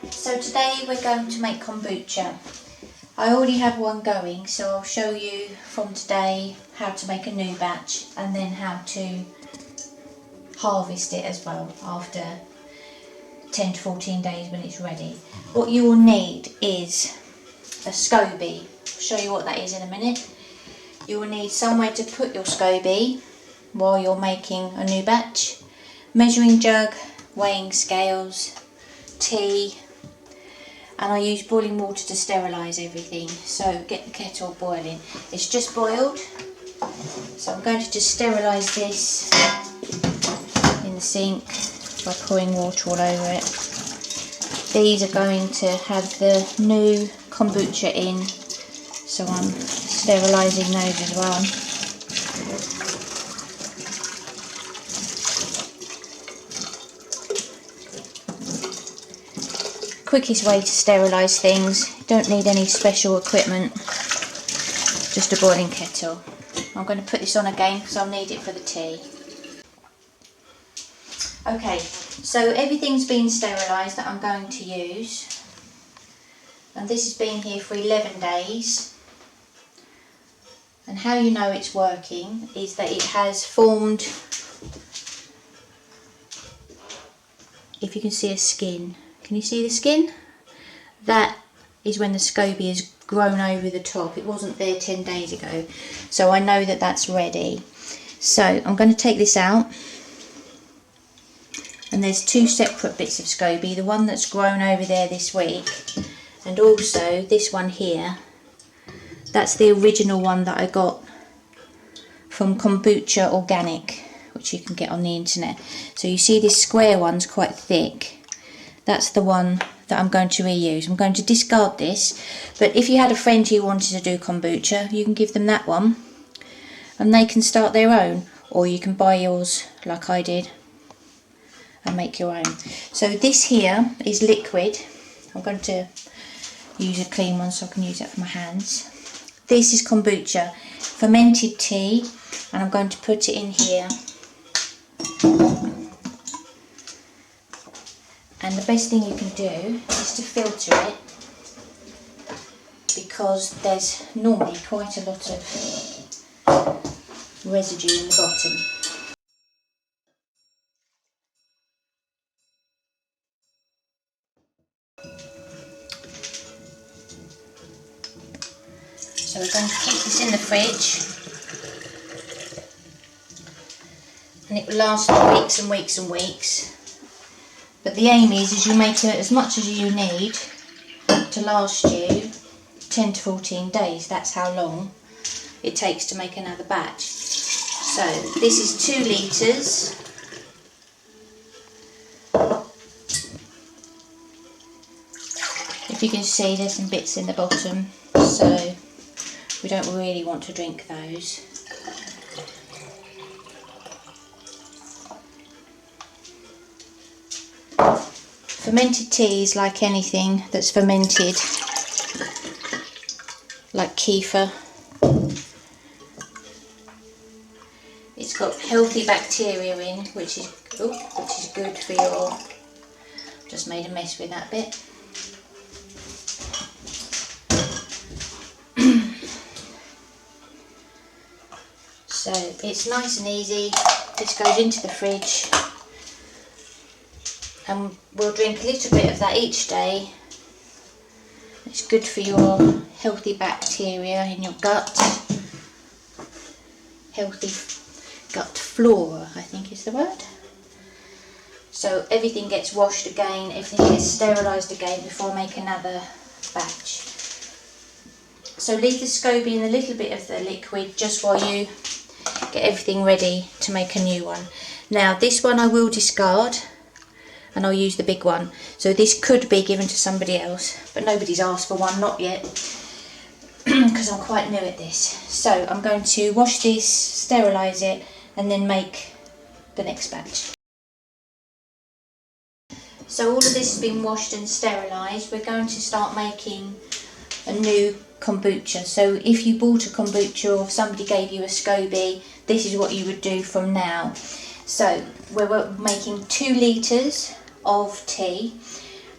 So today we're going to make kombucha. I already have one going, so I'll show you from today how to make a new batch and then how to harvest it as well after 10 to 14 days when it's ready. What you will need is a SCOBY. I'll show you what that is in a minute. You will need somewhere to put your SCOBY while you're making a new batch, measuring jug, weighing scales, tea, and I use boiling water to sterilise everything. So get the kettle boiling. It's just boiled, so I'm going to just sterilise this in the sink by pouring water all over it. These are going to have the new kombucha in, so I'm sterilising those as well. Quickest way to sterilise things, don't need any special equipment, just a boiling kettle. I'm going to put this on again because I'll need it for the tea. Okay, so everything's been sterilised that I'm going to use, and this has been here for 11 days. And how you know it's working is that it has formed, if you can see a skin. Can you see the skin? That is when the SCOBY has grown over the top. It wasn't there 10 days ago. So I know that that's ready. So I'm going to take this out. And there's two separate bits of SCOBY. The one that's grown over there this week. And also this one here. That's the original one that I got from Kombucha Organic, which you can get on the internet. So you see this square one's quite thick. That's the one that I'm going to reuse. I'm going to discard this, but if you had a friend who wanted to do kombucha, you can give them that one and they can start their own, or you can buy yours like I did and make your own. So this here is liquid. I'm going to use a clean one so I can use that for my hands. This is kombucha, fermented tea, and I'm going to put it in here. And the best thing you can do is to filter it, because there's normally quite a lot of residue in the bottom. So we're going to keep this in the fridge, and it will last for weeks and weeks and weeks. But the aim is you make it as much as you need to last you 10 to 14 days. That's how long it takes to make another batch. So this is 2 litres. If you can see, there's some bits in the bottom, so we don't really want to drink those. Fermented tea is like anything that's fermented, like kefir. It's got healthy bacteria in, which is good for your. Just made a mess with that bit. So it's nice and easy. This goes into the fridge. And we'll drink a little bit of that each day. It's good for your healthy bacteria in your gut. Healthy gut flora, I think is the word. So everything gets washed again, everything gets sterilised again before I make another batch. So leave the SCOBY in a little bit of the liquid just while you get everything ready to make a new one. Now this one I will discard, and I'll use the big one. So this could be given to somebody else, but nobody's asked for one, not yet, because I'm quite new at this. So I'm going to wash this, sterilise it, and then make the next batch. So all of this has been washed and sterilised. We're going to start making a new kombucha. So if you bought a kombucha or somebody gave you a SCOBY, this is what you would do from now. So we're making 2 litres of tea,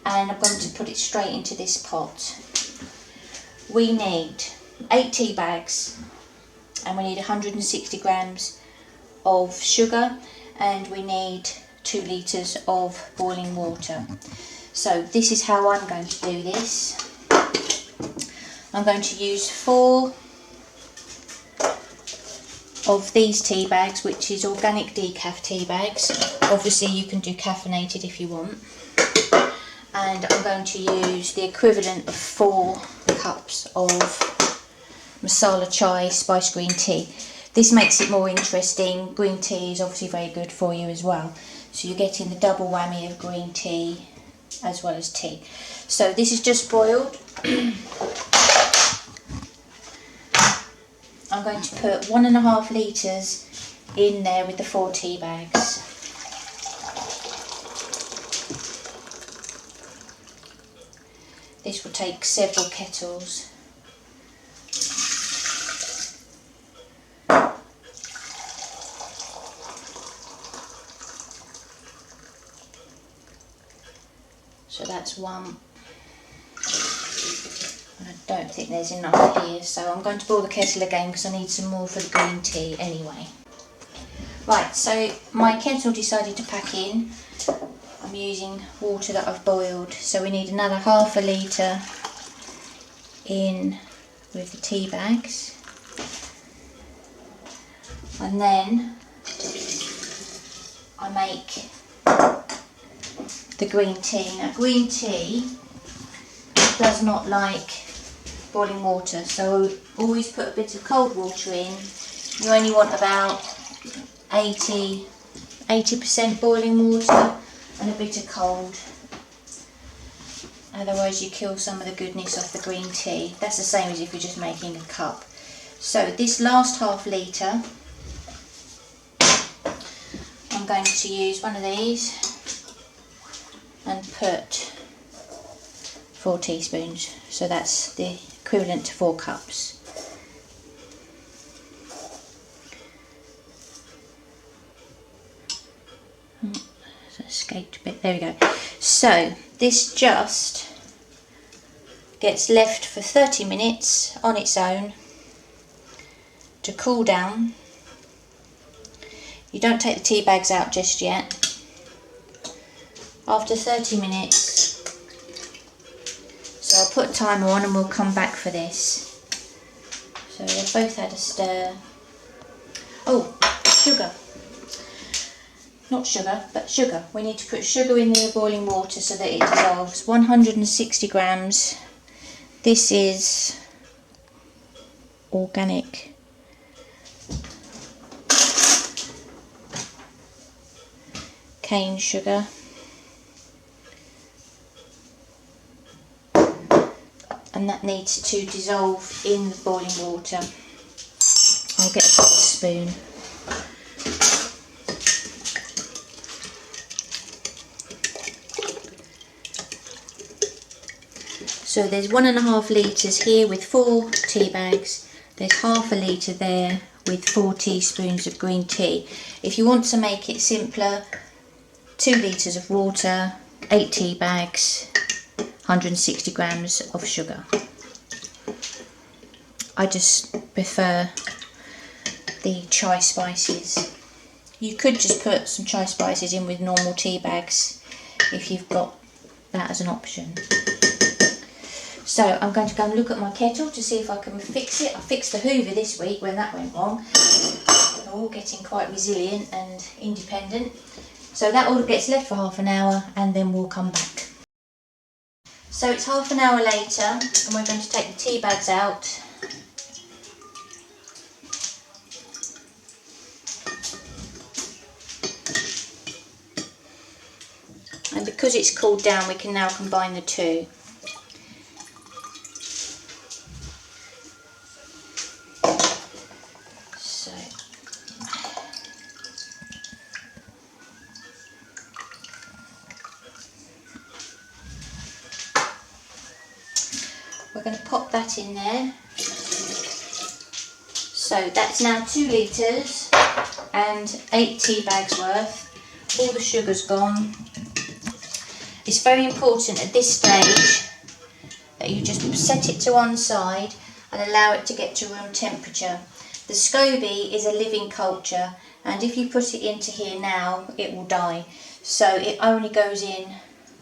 and I'm going to put it straight into this pot. We need 8 tea bags, and we need 160 grams of sugar, and we need 2 litres of boiling water. So this is how I'm going to do this. I'm going to use 4 of these tea bags, which is organic decaf tea bags. Obviously you can do caffeinated if you want. And I'm going to use the equivalent of 4 cups of masala chai spiced green tea. This makes it more interesting. Green tea is obviously very good for you as well. So you're getting the double whammy of green tea as well as tea. So this is just boiled. I'm going to put 1.5 litres in there with the 4 tea bags. This will take several kettles. So that's 1. I don't think there's enough here, so I'm going to boil the kettle again because I need some more for the green tea anyway. Right, so my kettle decided to pack in. I'm using water that I've boiled, so we need another 1/2 litre in with the tea bags. And then I make the green tea. Now green tea does not like boiling water, so always put a bit of cold water in. You only want about 80% boiling water and a bit of cold, otherwise you kill some of the goodness of the green tea. That's the same as if you're just making a cup. So this last 1/2 litre, I'm going to use one of these and put 4 teaspoons, so that's the equivalent to 4 cups. So it escaped a bit, there we go. So this just gets left for 30 minutes on its own to cool down. You don't take the tea bags out just yet. After 30 minutes, so I'll put a timer on and we'll come back for this. So they've both had a stir. Oh, sugar. Not sugar, but sugar. We need to put sugar in the boiling water so that it dissolves. 160 grams. This is organic cane sugar. And that needs to dissolve in the boiling water. I'll get a spoon. So there's 1.5 litres here with 4 tea bags. There's 1/2 litre there with 4 teaspoons of green tea. If you want to make it simpler, 2 litres of water, 8 tea bags, 160 grams of sugar. I just prefer the chai spices. You could just put some chai spices in with normal tea bags if you've got that as an option. So I'm going to go and look at my kettle to see if I can fix it. I fixed the hoover this week when that went wrong. They're all getting quite resilient and independent. So that all gets left for half an hour and then we'll come back. So it's half an hour later and we're going to take the tea bags out. And because it's cooled down, we can now combine the two. So we're going to pop that in there. So that's now 2 litres and 8 tea bags worth. All the sugar's gone. It's very important at this stage that you just set it to one side and allow it to get to room temperature. The SCOBY is a living culture, and if you put it into here now, it will die. So it only goes in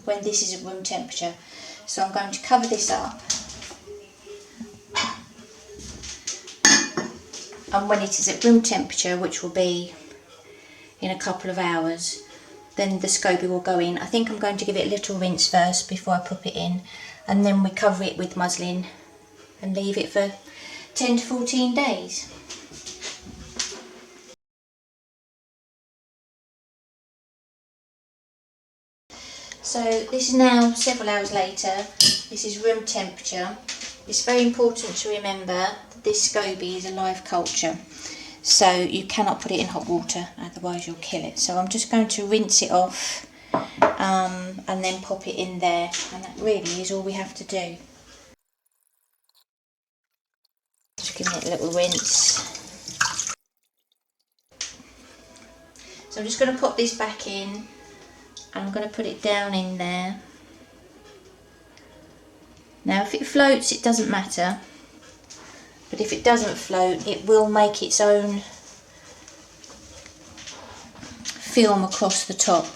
when this is at room temperature. So I'm going to cover this up, and when it is at room temperature, which will be in a couple of hours, then the SCOBY will go in. I think I'm going to give it a little rinse first before I pop it in, and then we cover it with muslin and leave it for 10 to 14 days. So this is now several hours later. This is room temperature. It's very important to remember that this SCOBY is a live culture, so you cannot put it in hot water, otherwise you'll kill it. So I'm just going to rinse it off and then pop it in there, and that really is all we have to do. Just giving it a little rinse. So I'm just going to pop this back in. I'm going to put it down in there. Now if it floats, it doesn't matter, but if it doesn't float, it will make its own film across the top.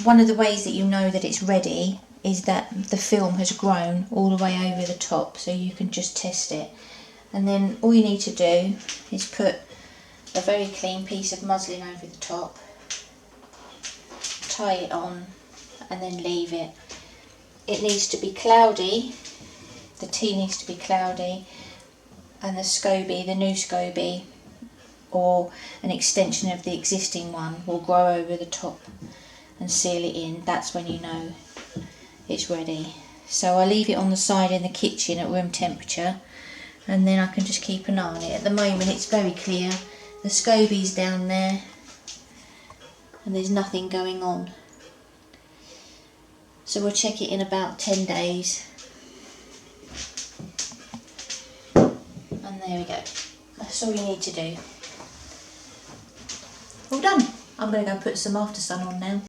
One of the ways that you know that it's ready is that the film has grown all the way over the top, so you can just test it. And then all you need to do is put a very clean piece of muslin over the top, tie it on, and then leave it. It needs to be cloudy, the tea needs to be cloudy, and the SCOBY, the new SCOBY, or an extension of the existing one, will grow over the top and seal it in. That's when you know it's ready. So I leave it on the side in the kitchen at room temperature, and then I can just keep an eye on it. At the moment it's very clear, the SCOBY's down there and there's nothing going on. So we'll check it in about 10 days. And there we go. That's all you need to do. All done. I'm going to go and put some after sun on now.